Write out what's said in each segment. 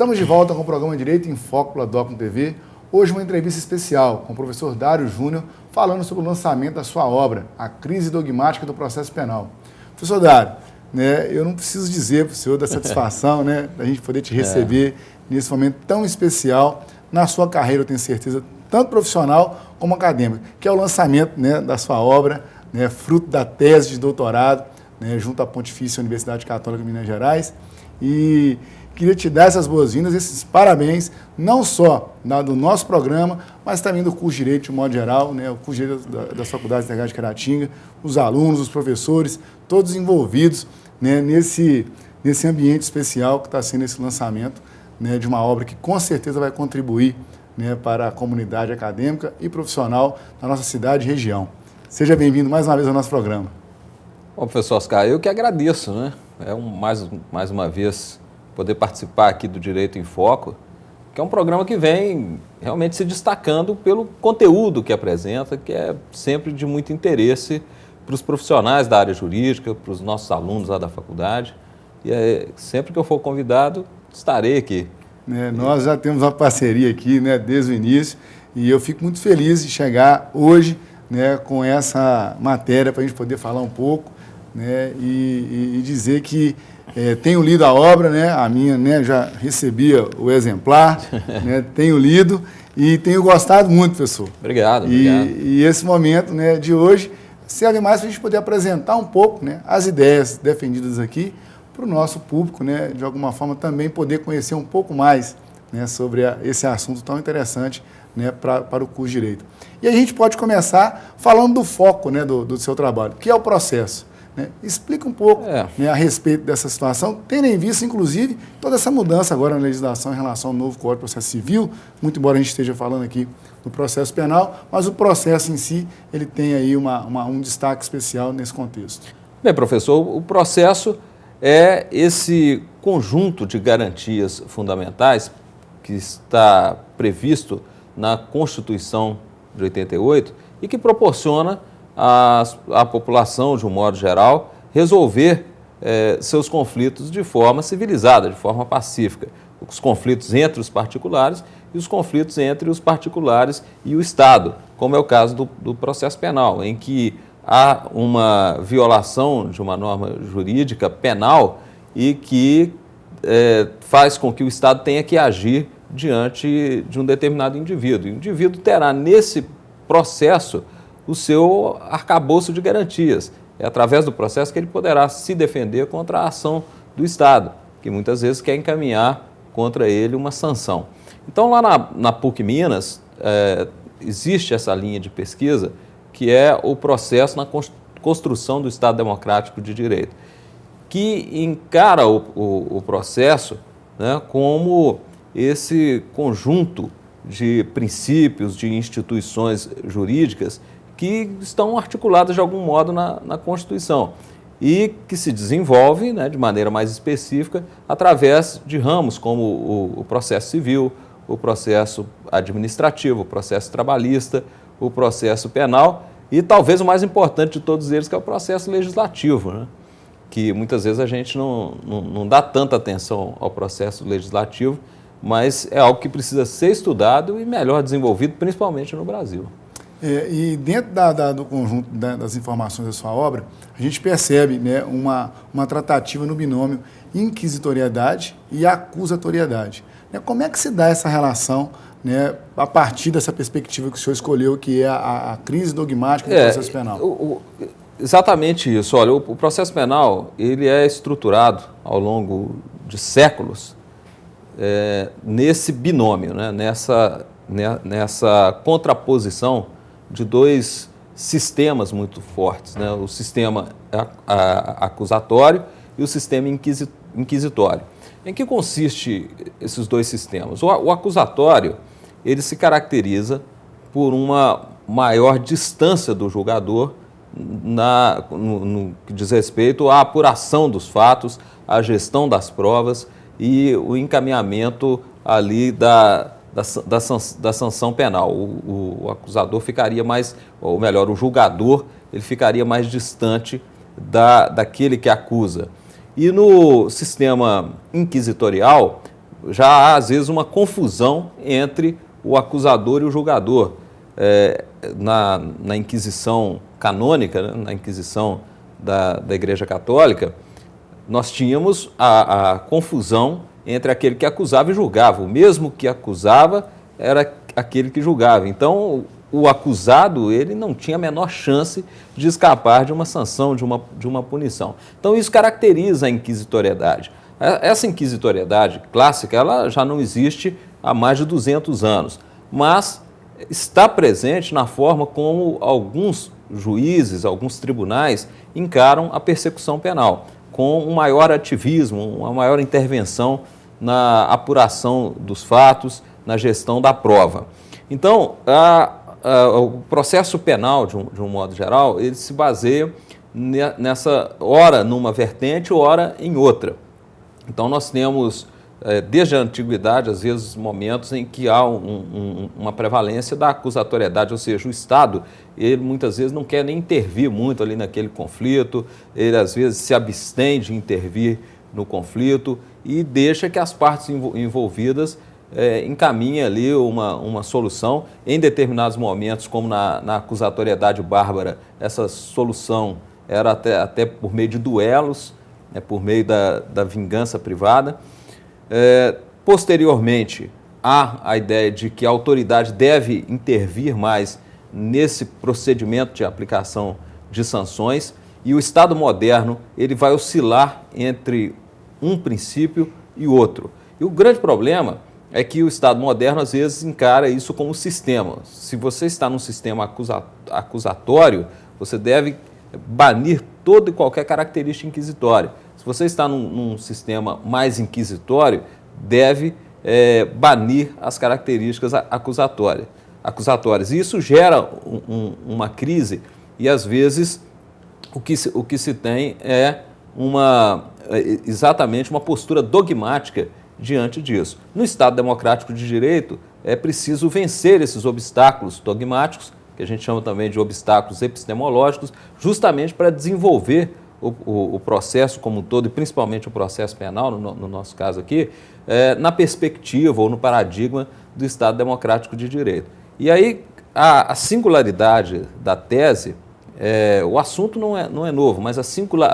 Estamos de volta com o programa Direito em Foco pela Docno TV. Hoje uma entrevista especial com o professor Dário Júnior, falando sobre o lançamento da sua obra, A Crise Dogmática do Processo Penal. Professor Dário, né, eu não preciso dizer para o senhor da satisfação, né, da gente poder te receber nesse momento tão especial na sua carreira, eu tenho certeza, tanto profissional como acadêmica, que é o lançamento, né, da sua obra, né, fruto da tese de doutorado, né, junto à Pontifícia Universidade Católica de Minas Gerais. E queria te dar essas boas-vindas, esses parabéns, não só do nosso programa, mas também do curso de Direito de modo geral, né, o curso de Direito das Faculdades Legais de Caratinga, os alunos, os professores, todos envolvidos, né, nesse ambiente especial que está sendo esse lançamento, né, de uma obra que com certeza vai contribuir, né, para a comunidade acadêmica e profissional da nossa cidade e região. Seja bem-vindo mais uma vez ao nosso programa. Bom, professor Oscar, eu que agradeço, né? Mais uma vez poder participar aqui do Direito em Foco, que é um programa que vem realmente se destacando pelo conteúdo que apresenta, que é sempre de muito interesse para os profissionais da área jurídica, para os nossos alunos lá da faculdade. E sempre que eu for convidado, estarei aqui. Nós já temos uma parceria aqui, né, desde o início, e eu fico muito feliz de chegar hoje, né, com essa matéria para a gente poder falar um pouco, né, e dizer que tenho lido a obra, né, a minha, né, já recebia o exemplar, né, tenho lido e tenho gostado muito, professor. Obrigado. E esse momento, né, de hoje serve mais para a gente poder apresentar um pouco, né, as ideias defendidas aqui para o nosso público, né, de alguma forma também poder conhecer um pouco mais, né, sobre esse assunto tão interessante, né, para o curso de Direito. E a gente pode começar falando do foco, né, do seu trabalho, que é o processo. Né? Explica um pouco, né, a respeito dessa situação, tendo em vista, inclusive, toda essa mudança agora na legislação em relação ao novo Código de Processo Civil, muito embora a gente esteja falando aqui do processo penal, mas o processo em si, ele tem aí um destaque especial nesse contexto. Bem, professor, o processo é esse conjunto de garantias fundamentais que está previsto na Constituição de 88 e que proporciona à população, de um modo geral, resolver seus conflitos de forma civilizada, de forma pacífica. Os conflitos entre os particulares e os conflitos entre os particulares e o Estado, como é o caso do processo penal, em que há uma violação de uma norma jurídica penal e que faz com que o Estado tenha que agir diante de um determinado indivíduo. O indivíduo terá, nesse processo, o seu arcabouço de garantias. É através do processo que ele poderá se defender contra a ação do Estado, que muitas vezes quer encaminhar contra ele uma sanção. Então, lá na PUC Minas, existe essa linha de pesquisa, que é o processo na construção do Estado Democrático de Direito, que encara o processo, né, como esse conjunto de princípios, de instituições jurídicas que estão articuladas de algum modo na Constituição e que se desenvolve, né, de maneira mais específica através de ramos como o processo civil, o processo administrativo, o processo trabalhista, o processo penal e talvez o mais importante de todos eles, que é o processo legislativo, né? Que muitas vezes a gente não dá tanta atenção ao processo legislativo, mas é algo que precisa ser estudado e melhor desenvolvido, principalmente no Brasil. E dentro do conjunto das informações da sua obra, a gente percebe, né, uma tratativa no binômio inquisitoriedade e acusatoriedade. Como é que se dá essa relação, né, a partir dessa perspectiva que o senhor escolheu, que é a crise dogmática do processo penal? Exatamente isso. Olha, o processo penal ele é estruturado ao longo de séculos nesse binômio, né, nessa contraposição de dois sistemas muito fortes, né? O sistema acusatório e o sistema inquisitório. Em que consiste esses dois sistemas? O acusatório, ele se caracteriza por uma maior distância do julgador no que diz respeito à apuração dos fatos, à gestão das provas e o encaminhamento ali da sanção penal. O acusador ficaria mais, ou melhor, o julgador, ele ficaria mais distante daquele que acusa. E no sistema inquisitorial, já há, às vezes, uma confusão entre o acusador e o julgador. Na Inquisição canônica, né, na Inquisição da Igreja Católica, nós tínhamos a confusão entre aquele que acusava e julgava. O mesmo que acusava era aquele que julgava. Então, o acusado, ele não tinha a menor chance de escapar de uma sanção, de uma punição. Então, isso caracteriza a inquisitoriedade. Essa inquisitoriedade clássica, ela já não existe há mais de 200 anos, mas está presente na forma como alguns juízes, alguns tribunais encaram a persecução penal, com um maior ativismo, uma maior intervenção na apuração dos fatos, na gestão da prova. Então, o processo penal, de um modo geral, ele se baseia nessa, ora numa vertente, ora em outra. Então, nós temos, desde a antiguidade, às vezes, momentos em que há uma prevalência da acusatoriedade, ou seja, o Estado, ele muitas vezes não quer nem intervir muito ali naquele conflito, ele às vezes se abstém de intervir no conflito e deixa que as partes envolvidas encaminhem ali uma solução. Em determinados momentos, como na acusatoriedade bárbara, essa solução era até por meio de duelos, por meio da vingança privada. Posteriormente, há a ideia de que a autoridade deve intervir mais nesse procedimento de aplicação de sanções, e o Estado moderno ele vai oscilar entre um princípio e outro. E o grande problema é que o Estado moderno, às vezes, encara isso como sistema. Se você está num sistema acusatório, você deve banir toda e qualquer característica inquisitória. Se você está num sistema mais inquisitório, deve banir as características acusatórias. E isso gera uma crise e, às vezes, o que se tem é exatamente uma postura dogmática diante disso. No Estado democrático de direito, é preciso vencer esses obstáculos dogmáticos, que a gente chama também de obstáculos epistemológicos, justamente para desenvolver o processo como um todo, e principalmente o processo penal, no nosso caso aqui, na perspectiva ou no paradigma do Estado democrático de direito. E aí, a singularidade da tese, o assunto não é novo, mas a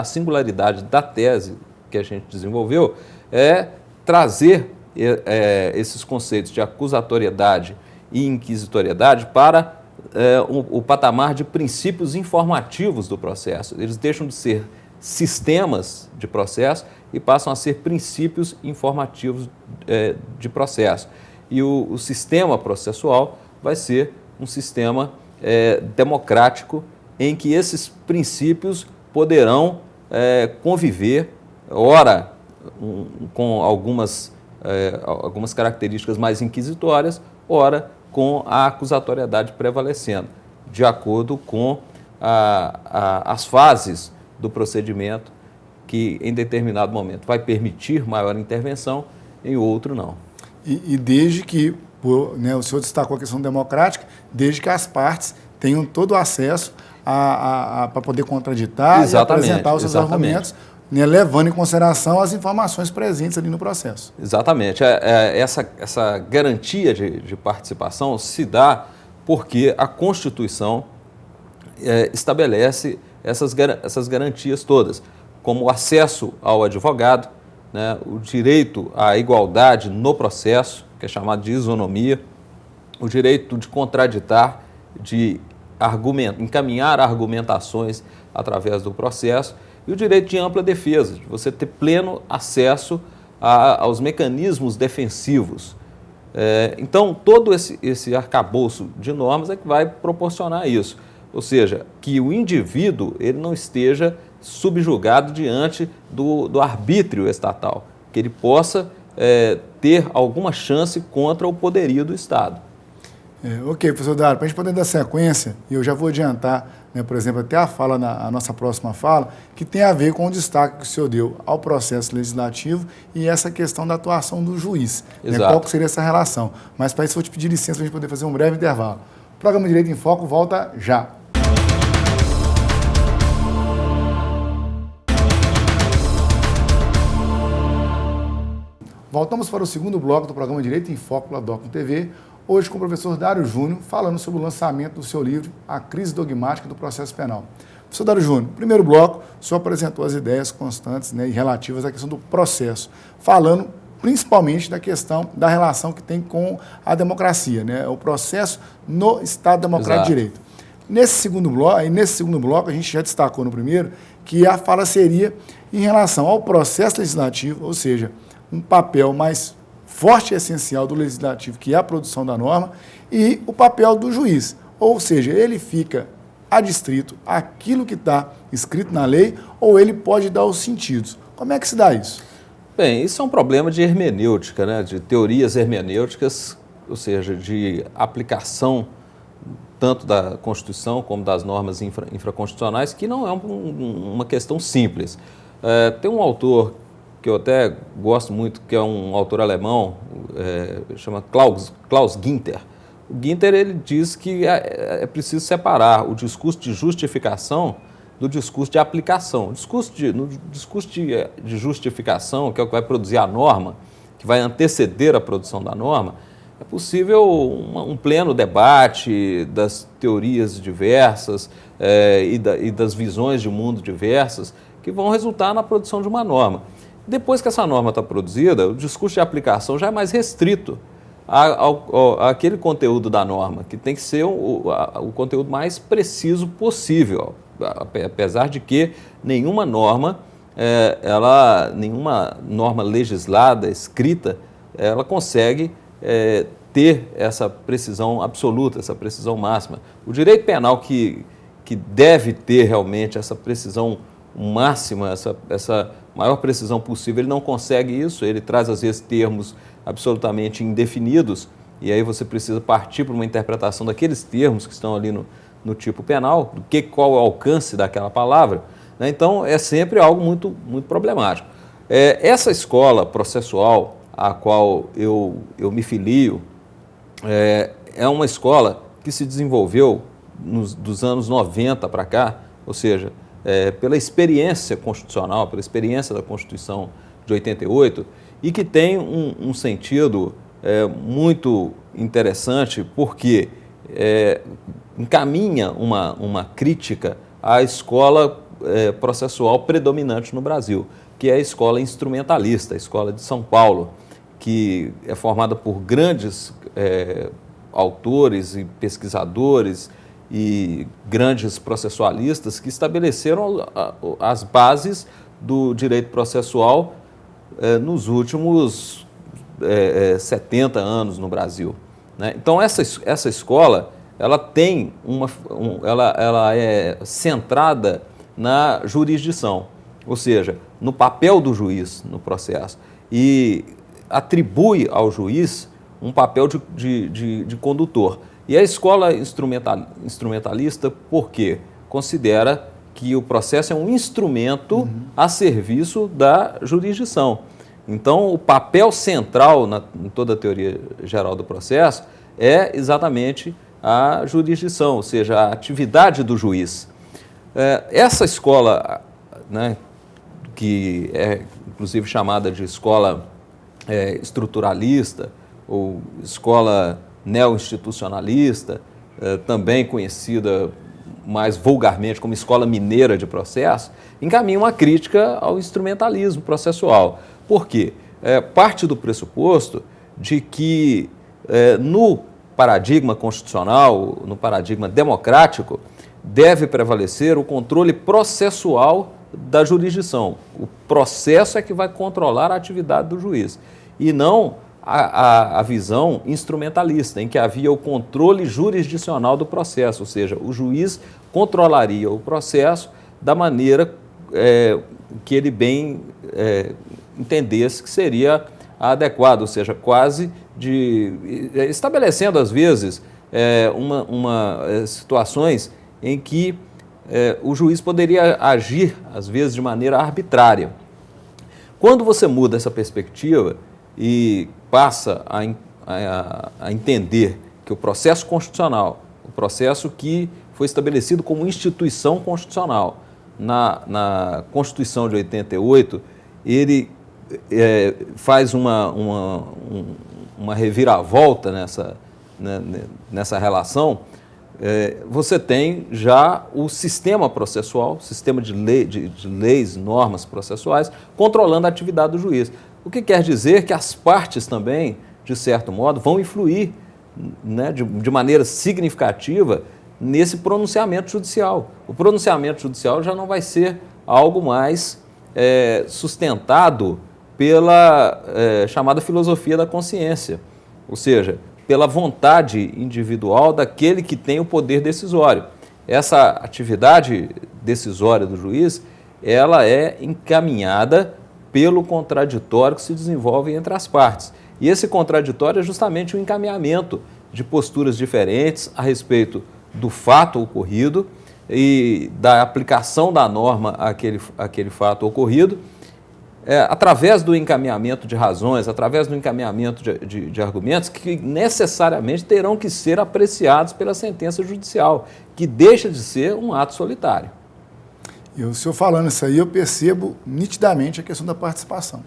singularidade da tese que a gente desenvolveu é trazer esses conceitos de acusatoriedade e inquisitoriedade para o patamar de princípios informativos do processo. Eles deixam de ser sistemas de processo e passam a ser princípios informativos de processo. E o sistema processual vai ser um sistema democrático em que esses princípios poderão conviver, ora com algumas características mais inquisitórias, ora com a acusatoriedade prevalecendo, de acordo com as fases do procedimento, que em determinado momento vai permitir maior intervenção, em outro não. E desde que, o senhor destacou a questão democrática, desde que as partes tenham todo o acesso para poder contraditar e apresentar os seus argumentos, levando em consideração as informações presentes ali no processo. Exatamente. Essa garantia de participação se dá porque a Constituição estabelece essas garantias todas, como o acesso ao advogado, né, o direito à igualdade no processo, que é chamado de isonomia, o direito de contraditar, de encaminhar argumentações através do processo, e o direito de ampla defesa, de você ter pleno acesso aos mecanismos defensivos. Então, todo esse arcabouço de normas é que vai proporcionar isso. Ou seja, que o indivíduo ele não esteja subjugado diante do arbítrio estatal, que ele possa ter alguma chance contra o poderio do Estado. Ok, professor Dário, para a gente poder dar sequência, e eu já vou adiantar, por exemplo, até a nossa próxima fala, que tem a ver com o destaque que o senhor deu ao processo legislativo e essa questão da atuação do juiz. Qual que seria essa relação? Mas para isso eu vou te pedir licença para a gente poder fazer um breve intervalo. O programa Direito em Foco volta já. Voltamos para o segundo bloco do programa Direito em Foco pela Docum TV, hoje com o professor Dário Júnior, falando sobre o lançamento do seu livro A Crise Dogmática do Processo Penal. Professor Dário Júnior, no primeiro bloco, o senhor apresentou as ideias constantes, né, e relativas à questão do processo, falando principalmente da questão da relação que tem com a democracia, né, o processo no Estado Democrático de Direito. Nesse segundo bloco, a gente já destacou no primeiro que a fala seria em relação ao processo legislativo, ou seja, um papel mais forte e essencial do legislativo, que é a produção da norma, e o papel do juiz, ou seja, ele fica adstrito àquilo que está escrito na lei, ou ele pode dar os sentidos. Como é que se dá isso? Bem, isso é um problema de hermenêutica, né? De teorias hermenêuticas, ou seja, de aplicação tanto da Constituição como das normas infraconstitucionais, que não é uma questão simples. Tem um autor que eu até gosto muito, que é um autor alemão, chama Klaus Ginter. O Ginter, ele diz que é preciso separar o discurso de justificação do discurso de aplicação. No discurso de justificação, que é o que vai produzir a norma, que vai anteceder a produção da norma, é possível um pleno debate das teorias diversas e das visões de mundo diversas que vão resultar na produção de uma norma. Depois que essa norma está produzida, o discurso de aplicação já é mais restrito àquele conteúdo da norma, que tem que ser o conteúdo mais preciso possível, apesar de que nenhuma norma legislada, escrita, ela consegue ter essa precisão absoluta, essa precisão máxima. O direito penal que deve ter realmente essa precisão máxima, essa maior precisão possível, ele não consegue isso, ele traz às vezes termos absolutamente indefinidos, e aí você precisa partir para uma interpretação daqueles termos que estão ali no tipo penal, qual é o alcance daquela palavra, né? Então é sempre algo muito, muito problemático. Essa escola processual a qual eu me filio é uma escola que se desenvolveu dos anos 90 para cá, ou seja, pela experiência constitucional, pela experiência da Constituição de 88, e que tem um sentido muito interessante, porque encaminha uma crítica à escola processual predominante no Brasil, que é a escola instrumentalista, a escola de São Paulo, que é formada por grandes autores e pesquisadores e grandes processualistas que estabeleceram as bases do direito processual nos últimos 70 anos no Brasil, né? Então essa escola ela tem ela é centrada na jurisdição, ou seja, no papel do juiz no processo, e atribui ao juiz um papel de condutor. E a escola instrumentalista, porque considera que o processo é um instrumento a serviço da jurisdição. Então, o papel central em toda a teoria geral do processo é exatamente a jurisdição, ou seja, a atividade do juiz. Essa escola, né, que é inclusive chamada de escola estruturalista ou escola neo-institucionalista, também conhecida mais vulgarmente como escola mineira de processo, encaminha uma crítica ao instrumentalismo processual. Por quê? Parte do pressuposto de que no paradigma constitucional, no paradigma democrático, deve prevalecer o controle processual da jurisdição. O processo é que vai controlar a atividade do juiz, e não a visão instrumentalista, em que havia o controle jurisdicional do processo, ou seja, o juiz controlaria o processo da maneira que ele bem entendesse que seria adequado, ou seja, quase estabelecendo às vezes situações em que o juiz poderia agir às vezes de maneira arbitrária. Quando você muda essa perspectiva e passa a entender que o processo constitucional, o processo que foi estabelecido como instituição constitucional na Constituição de 88, ele faz uma reviravolta nessa relação, você tem já o sistema processual, sistema de leis, normas processuais, controlando a atividade do juiz. O que quer dizer que as partes também, de certo modo, vão influir, né, de maneira significativa nesse pronunciamento judicial. O pronunciamento judicial já não vai ser algo mais sustentado pela chamada filosofia da consciência, ou seja, pela vontade individual daquele que tem o poder decisório. Essa atividade decisória do juiz, ela é encaminhada pelo contraditório que se desenvolve entre as partes. E esse contraditório é justamente o encaminhamento de posturas diferentes a respeito do fato ocorrido e da aplicação da norma àquele fato ocorrido, através do encaminhamento de razões, através do encaminhamento de argumentos que necessariamente terão que ser apreciados pela sentença judicial, que deixa de ser um ato solitário. E o senhor falando isso aí, eu percebo nitidamente a questão da participação.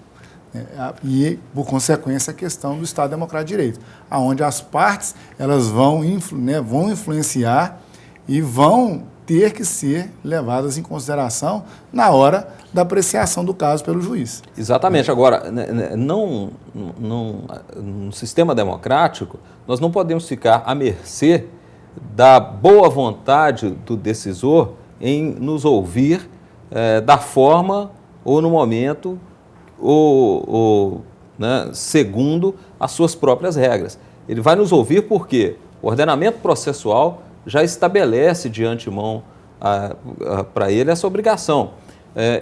E, por consequência, a questão do Estado Democrático de Direito, onde as partes elas vão influenciar e vão ter que ser levadas em consideração na hora da apreciação do caso pelo juiz. Exatamente. Agora, no sistema democrático, nós não podemos ficar à mercê da boa vontade do decisor em nos ouvir da forma ou no momento né, segundo as suas próprias regras. Ele vai nos ouvir porque o ordenamento processual já estabelece de antemão para ele essa obrigação.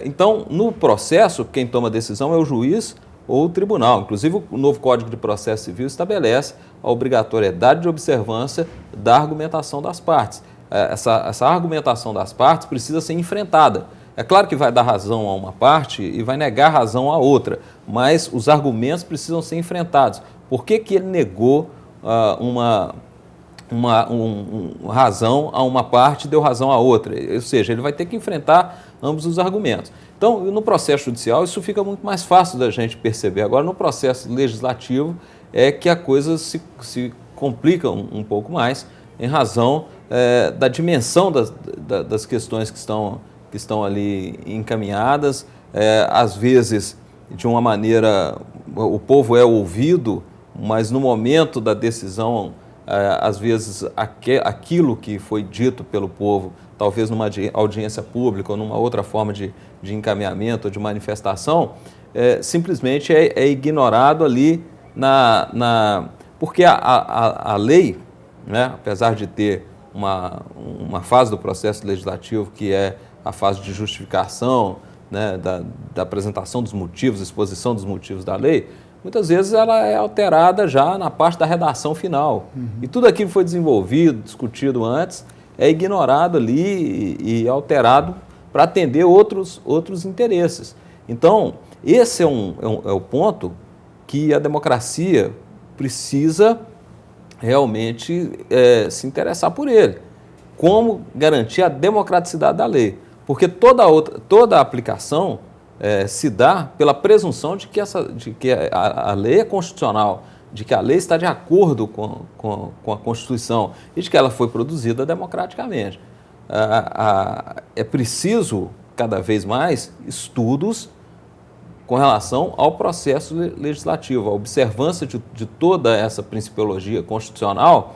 Então, no processo, quem toma a decisão é o juiz ou o tribunal. Inclusive, o novo Código de Processo Civil estabelece a obrigatoriedade de observância da argumentação das partes. Essa argumentação das partes precisa ser enfrentada. É claro que vai dar razão a uma parte e vai negar razão a outra, mas os argumentos precisam ser enfrentados. Por que ele negou uma razão a uma parte e deu razão a outra? Ou seja, ele vai ter que enfrentar ambos os argumentos. Então, no processo judicial, isso fica muito mais fácil da gente perceber. Agora, no processo legislativo, é que a coisa se complica um pouco mais em razão da dimensão das questões que estão ali encaminhadas. Às vezes, de uma maneira, o povo é ouvido, mas no momento da decisão, às vezes aquilo que foi dito pelo povo, talvez numa audiência pública ou numa outra forma de encaminhamento ou de manifestação, simplesmente é ignorado ali porque a lei, né, apesar de ter uma fase do processo legislativo que é a fase de justificação, né, da apresentação dos motivos, exposição dos motivos da lei, muitas vezes ela é alterada já na parte da redação final. Uhum. E tudo aquilo que foi desenvolvido, discutido antes, é ignorado ali e alterado para atender outros interesses. Então, esse é o ponto que a democracia precisa realmente se interessar por ele. Como garantir a democraticidade da lei? Porque toda aplicação se dá pela presunção de que a lei é constitucional, de que a lei está de acordo com a Constituição e de que ela foi produzida democraticamente. É preciso, cada vez mais, estudos com relação ao processo legislativo, a observância de toda essa principiologia constitucional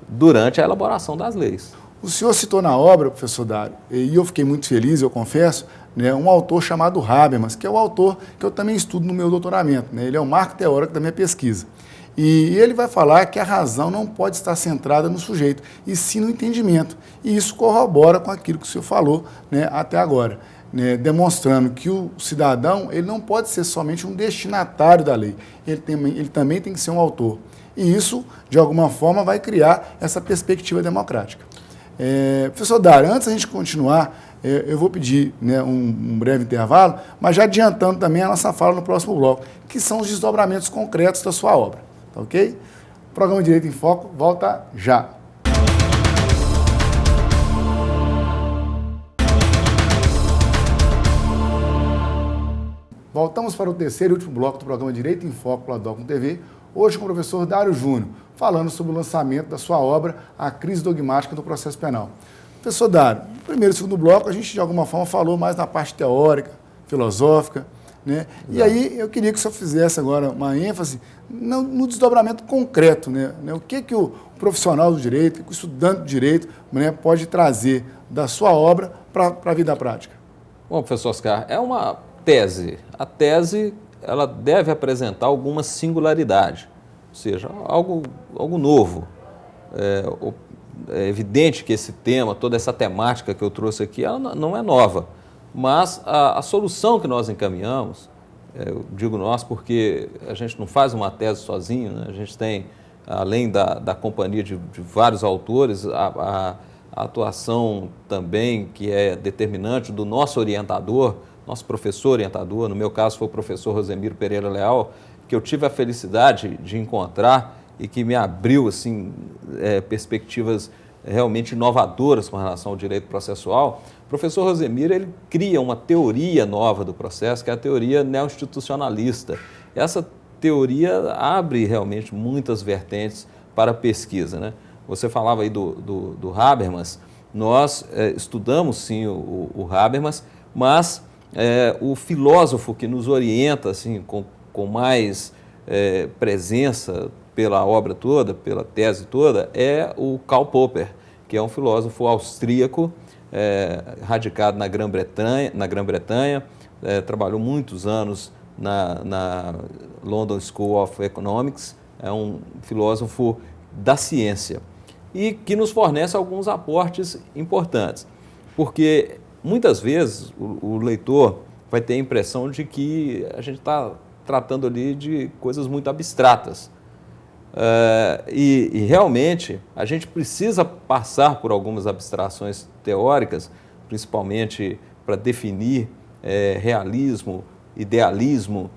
durante a elaboração das leis. O senhor citou na obra, professor Dário, e eu fiquei muito feliz, eu confesso, né, um autor chamado Habermas, que é o autor que eu também estudo no meu doutoramento, né, ele é o marco teórico da minha pesquisa. E ele vai falar que a razão não pode estar centrada no sujeito, e sim no entendimento. E isso corrobora com aquilo que o senhor falou, né, até agora, né, demonstrando que o cidadão ele não pode ser somente um destinatário da lei, ele também tem que ser um autor. E isso, de alguma forma, vai criar essa perspectiva democrática. Professor Dário, antes da gente continuar, eu vou pedir, né, um breve intervalo, mas já adiantando também a nossa fala no próximo bloco, que são os desdobramentos concretos da sua obra. Tá ok? O programa Direito em Foco volta já. Voltamos para o terceiro e último bloco do programa Direito em Foco pela Docum TV, hoje com o professor Dário Júnior, falando sobre o lançamento da sua obra, A Crise Dogmática do Processo Penal. Professor Dário, no primeiro e segundo bloco, a gente de alguma forma falou mais na parte teórica, filosófica, né? E aí eu queria que o senhor fizesse agora uma ênfase no desdobramento concreto, né? O que o profissional do direito, o que o estudante do direito, né, pode trazer da sua obra para a vida prática. Bom, professor Oscar, é uma tese. A tese ela deve apresentar alguma singularidade, ou seja, algo novo. É evidente que esse tema, toda essa temática que eu trouxe aqui, ela não é nova, mas a solução que nós encaminhamos, eu digo nós porque a gente não faz uma tese sozinho, né? A gente tem, além da companhia de vários autores, a atuação também que é determinante do nosso orientador, nosso professor orientador, no meu caso foi o professor Rosemiro Pereira Leal, que eu tive a felicidade de encontrar e que me abriu assim, perspectivas realmente inovadoras com relação ao direito processual. O professor Rosemiro ele cria uma teoria nova do processo, que é a teoria neo-institucionalista. Essa teoria abre realmente muitas vertentes para a pesquisa, né? Você falava aí do Habermas, nós estudamos sim o Habermas, mas o filósofo que nos orienta assim, com mais presença pela obra toda, pela tese toda, é o Karl Popper, que é um filósofo austríaco, radicado na Grã-Bretanha, trabalhou muitos anos na London School of Economics, é um filósofo da ciência e que nos fornece alguns aportes importantes, porque muitas vezes o leitor vai ter a impressão de que a gente está tratando ali de coisas muito abstratas. E realmente a gente precisa passar por algumas abstrações teóricas, principalmente para definir realismo, idealismo.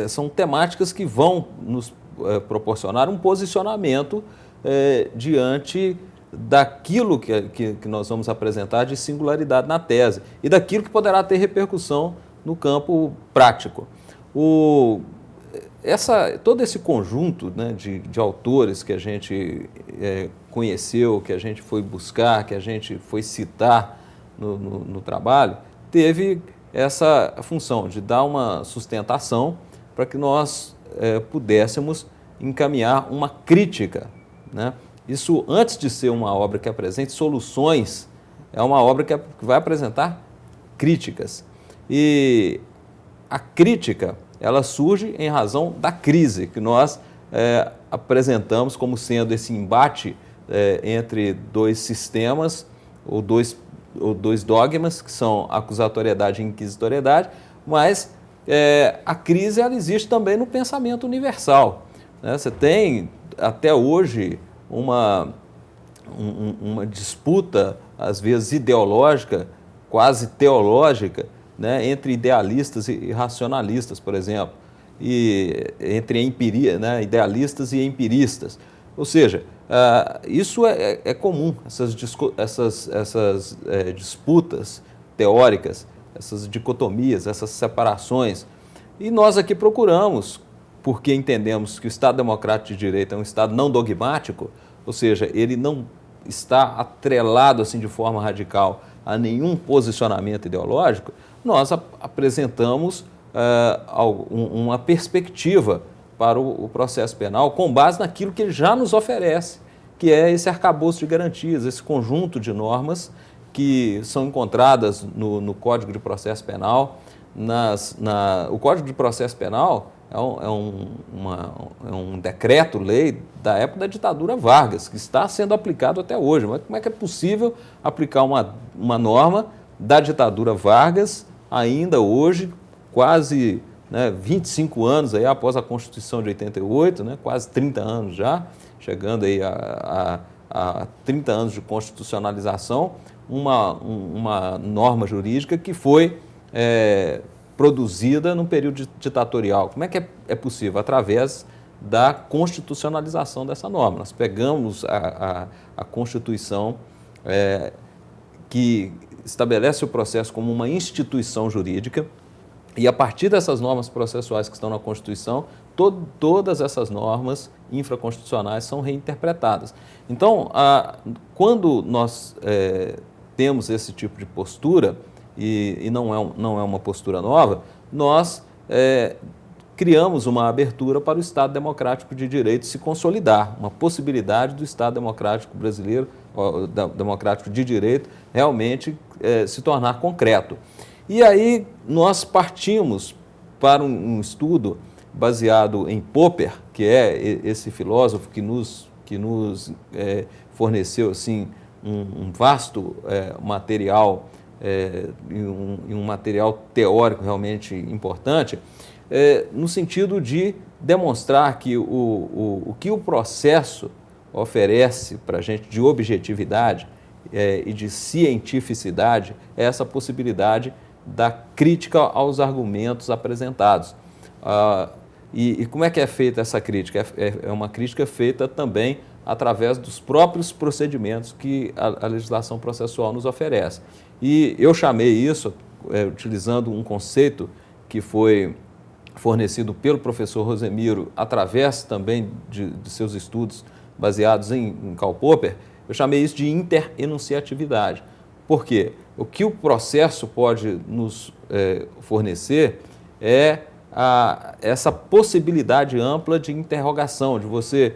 São temáticas que vão nos proporcionar um posicionamento diante daquilo que nós vamos apresentar de singularidade na tese e daquilo que poderá ter repercussão no campo prático. Todo esse conjunto, né, de autores que a gente conheceu, que a gente foi buscar, que a gente foi citar no trabalho, teve essa função de dar uma sustentação para que nós pudéssemos encaminhar uma crítica, né? Isso, antes de ser uma obra que apresente soluções, é uma obra que vai apresentar críticas. E a crítica, ela surge em razão da crise que nós apresentamos como sendo esse embate entre dois sistemas ou dois dogmas, que são acusatoriedade e inquisitoriedade, mas a crise ela existe também no pensamento universal, né? Você tem, até hoje, uma disputa, às vezes ideológica, quase teológica, né, entre idealistas e racionalistas, por exemplo, e entre idealistas e empiristas. Ou seja, isso é comum, essas disputas teóricas, essas dicotomias, essas separações. E nós aqui procuramos, porque entendemos que o Estado Democrático de Direito é um Estado não dogmático, ou seja, ele não está atrelado assim de forma radical a nenhum posicionamento ideológico, nós apresentamos uma perspectiva para o processo penal com base naquilo que ele já nos oferece, que é esse arcabouço de garantias, esse conjunto de normas que são encontradas no Código de Processo Penal. O Código de Processo Penal é um decreto-lei da época da ditadura Vargas, que está sendo aplicado até hoje. Mas como é que é possível aplicar uma norma da ditadura Vargas ainda hoje, quase 25 anos aí após a Constituição de 88, né, quase 30 anos já, chegando aí a 30 anos de constitucionalização, uma norma jurídica que foi produzida num período ditatorial. Como é que é possível? Através da constitucionalização dessa norma. Nós pegamos a Constituição que estabelece o processo como uma instituição jurídica e, a partir dessas normas processuais que estão na Constituição, todas essas normas infraconstitucionais são reinterpretadas. Então, quando nós temos esse tipo de postura, e não é uma postura nova, nós criamos uma abertura para o Estado Democrático de Direito se consolidar, uma possibilidade do Estado Democrático brasileiro, democrático de direito, realmente se tornar concreto. E aí nós partimos para um estudo baseado em Popper, que é esse filósofo que nos forneceu assim, um vasto material, e um material teórico realmente importante, no sentido de demonstrar que o que o processo oferece para a gente de objetividade e de cientificidade é essa possibilidade da crítica aos argumentos apresentados. E como é que é feita essa crítica? É uma crítica feita também através dos próprios procedimentos que a legislação processual nos oferece. E eu chamei isso, utilizando um conceito que foi fornecido pelo professor Rosemiro, através também de seus estudos baseados em Karl Popper, eu chamei isso de interenunciatividade. Por quê? O que o processo pode nos fornecer é essa possibilidade ampla de interrogação, de você,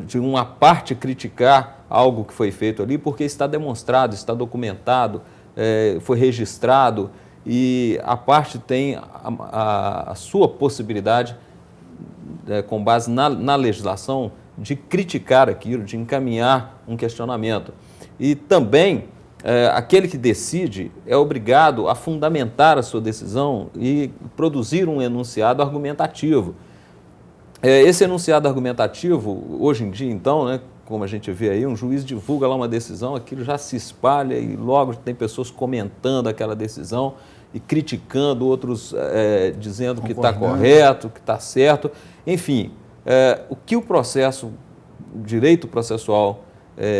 de uma parte criticar algo que foi feito ali, porque está demonstrado, está documentado, foi registrado, e a parte tem a sua possibilidade, com base na legislação, de criticar aquilo, de encaminhar um questionamento. E também, aquele que decide é obrigado a fundamentar a sua decisão e produzir um enunciado argumentativo. Esse enunciado argumentativo, hoje em dia, então, né, como a gente vê aí, um juiz divulga lá uma decisão, aquilo já se espalha e logo tem pessoas comentando aquela decisão e criticando, outros dizendo que está correto, que está certo. Enfim, o que o direito processual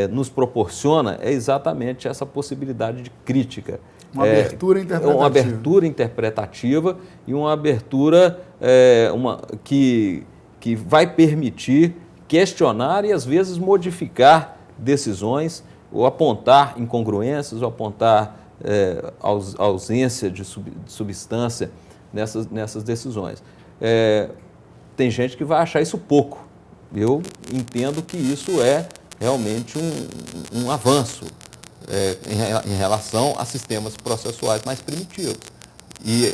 nos proporciona é exatamente essa possibilidade de crítica. Uma abertura interpretativa. Uma abertura interpretativa e uma abertura que vai permitir questionar e, às vezes, modificar decisões ou apontar incongruências ou apontar ausência de substância nessas decisões. Tem gente que vai achar isso pouco. Eu entendo que isso é realmente um avanço em relação a sistemas processuais mais primitivos e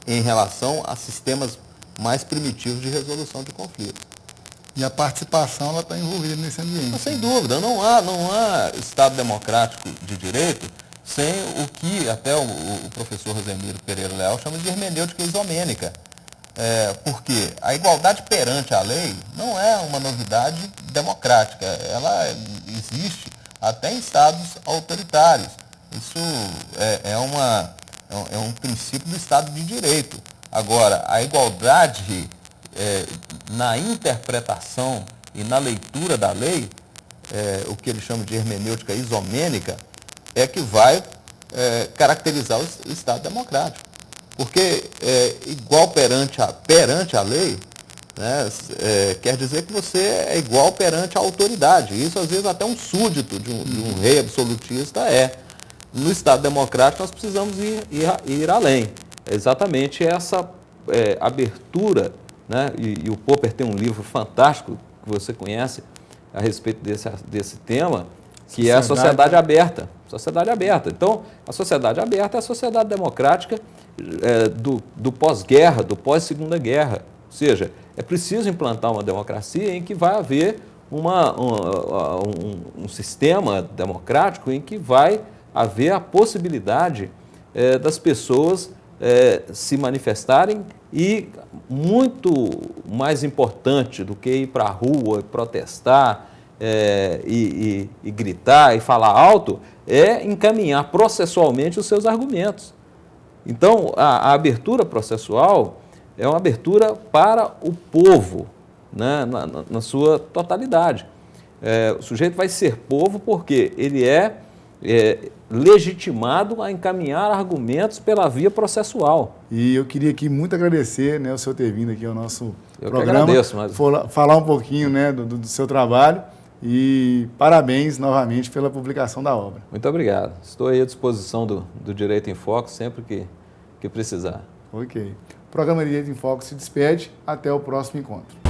em relação a sistemas mais primitivos de resolução de conflitos. E a participação ela está envolvida nesse ambiente. Mas, sem dúvida, não há Estado democrático de direito sem o que até o professor Rosemiro Pereira Leal chama de hermenêutica isomênica. Porque a igualdade perante a lei não é uma novidade democrática, ela existe até em estados autoritários. Isso é um princípio do Estado de Direito. Agora, a igualdade na interpretação e na leitura da lei, o que ele chama de hermenêutica isomênica, é que vai caracterizar o Estado democrático. Porque igual perante a lei, né, quer dizer que você é igual perante a autoridade. Isso, às vezes, até um súdito de um rei absolutista é. No Estado democrático, nós precisamos ir além. É exatamente essa abertura, né, e o Popper tem um livro fantástico que você conhece a respeito desse tema, que é a Sociedade Aberta. Sociedade Aberta. Então, a Sociedade Aberta é a sociedade democrática do pós-guerra, do pós-segunda guerra. Ou seja, é preciso implantar uma democracia em que vai haver um sistema democrático em que vai haver a possibilidade das pessoas se manifestarem e, muito mais importante do que ir para a rua e protestar e gritar e falar alto, é encaminhar processualmente os seus argumentos. Então, a abertura processual é uma abertura para o povo, né, na sua totalidade. O sujeito vai ser povo porque ele é legitimado a encaminhar argumentos pela via processual. E eu queria aqui muito agradecer, né, o senhor ter vindo aqui ao nosso programa. Que agradeço, mas... falar um pouquinho, né, do seu trabalho e parabéns novamente pela publicação da obra. Muito obrigado. Estou aí à disposição do Direito em Foco sempre que precisar. Ok. O programa Direito em Foco se despede. Até o próximo encontro.